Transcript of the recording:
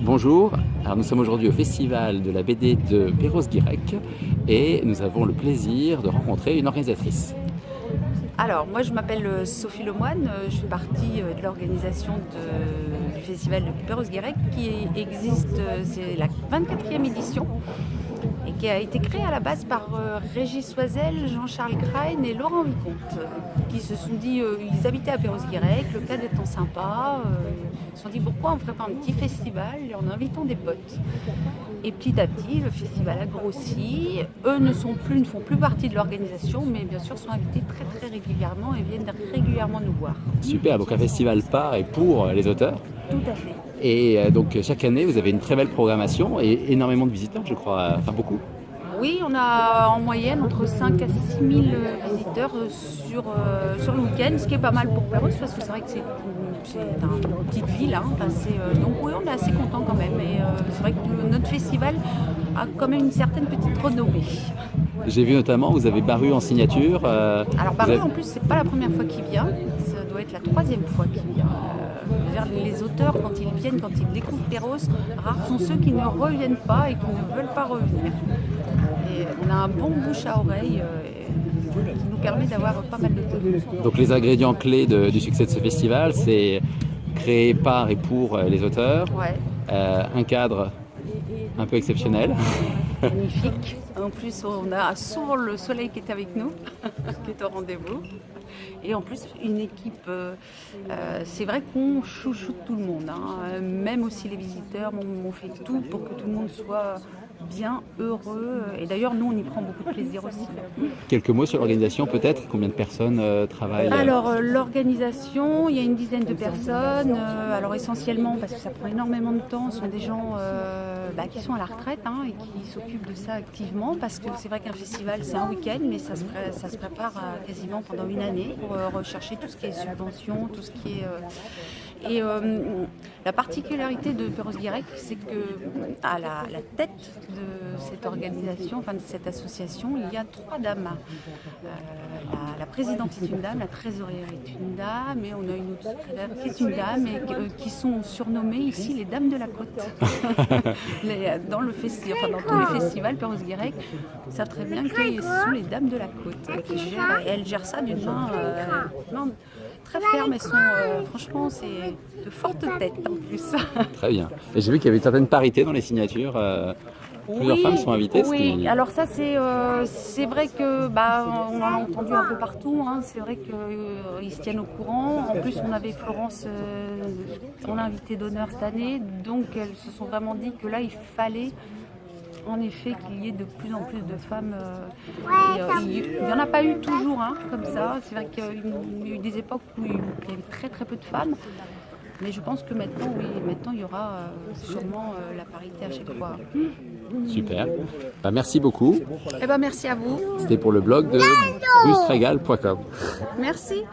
Bonjour, alors nous sommes aujourd'hui au Festival de la BD de Perros-Guirec et nous avons le plaisir de rencontrer une organisatrice. Alors, moi, je m'appelle Sophie Lemoine, je fais partie de l'organisation du festival de Perros-Guirec qui existe, c'est la 24e édition et qui a été créée à la base par Régis Oisel, Jean-Charles Crane et Laurent Vicomte, qui se sont dit, ils habitaient à Perros-Guirec, le cadre étant sympa, ils se sont dit pourquoi on ne ferait pas un petit festival en invitant des potes. Et petit à petit, le festival a grossi. Eux ne font plus partie de l'organisation, mais bien sûr sont invités très très régulièrement et viennent régulièrement nous voir. Super, donc un festival par et pour les auteurs. Tout à fait. Et donc chaque année vous avez une très belle programmation et énormément de visiteurs, je crois, enfin beaucoup. Oui, on a en moyenne entre 5 à 6 000 visiteurs sur le week-end, ce qui est pas mal pour Perros parce que c'est vrai que c'est une petite ville. Hein, donc oui, on est assez content quand même. Et c'est vrai que notre festival a quand même une certaine petite renommée. J'ai vu notamment, vous avez Baru en signature. Alors Baru, en plus, c'est pas la première fois qu'il vient, ça doit être la 3e fois qu'il vient. Les auteurs, quand ils viennent, quand ils découvrent Perros, rares sont ceux qui ne reviennent pas et qui ne veulent pas revenir. Et on a un bon bouche à oreille qui nous permet d'avoir pas mal de temps. Donc les ingrédients clés du succès de ce festival, c'est créer par et pour les auteurs, Ouais. Un cadre un peu exceptionnel. Magnifique. En plus, on a souvent le soleil qui est avec nous, qui est au rendez-vous. Et en plus, une équipe, c'est vrai qu'on chouchoute tout le monde, hein. Même aussi les visiteurs, on fait tout pour que tout le monde soit bien, heureux. Et d'ailleurs, nous, on y prend beaucoup de plaisir aussi. Quelques mots sur l'organisation peut-être, combien de personnes travaillent Alors, l'organisation, il y a une dizaine de personnes. Alors, essentiellement, parce que ça prend énormément de temps, ce sont des gens qui sont à la retraite, hein, et qui s'occupent de ça activement. Parce que c'est vrai qu'un festival, c'est un week-end, mais ça se prépare quasiment pendant une année pour rechercher tout ce qui est subvention, tout ce qui est... la particularité de Perros-Guirec, c'est que à la tête de cette organisation, enfin de cette association, il y a 3 dames. La présidente est une dame, la trésorière est une dame, et on a une autre secrétaire qui est une dame, et qui sont surnommées ici les dames de la côte. Dans tous les festivals, Perros-Guirec savent très bien que ce sont les dames de la côte qui gèrent, et elles gèrent ça d'une main très ferme. Elles sont, franchement, c'est de fortes têtes en plus. Très bien. Et j'ai vu qu'il y avait une certaine parité dans les signatures. Plusieurs femmes sont invitées. Oui, alors ça c'est vrai que on en a entendu un peu partout, hein. C'est vrai qu'ils se tiennent au courant. En plus, on avait Florence en invitée d'honneur cette année, donc elles se sont vraiment dit que là il fallait en effet qu'il y ait de plus en plus de femmes. Il n'y en a pas eu toujours, hein, comme ça. C'est vrai qu'il y a eu des époques où il y avait très très peu de femmes. Mais je pense que maintenant, oui, il y aura sûrement la parité à chaque fois. Super. Merci beaucoup. Merci à vous. C'était pour le blog de rustregal.com. Merci.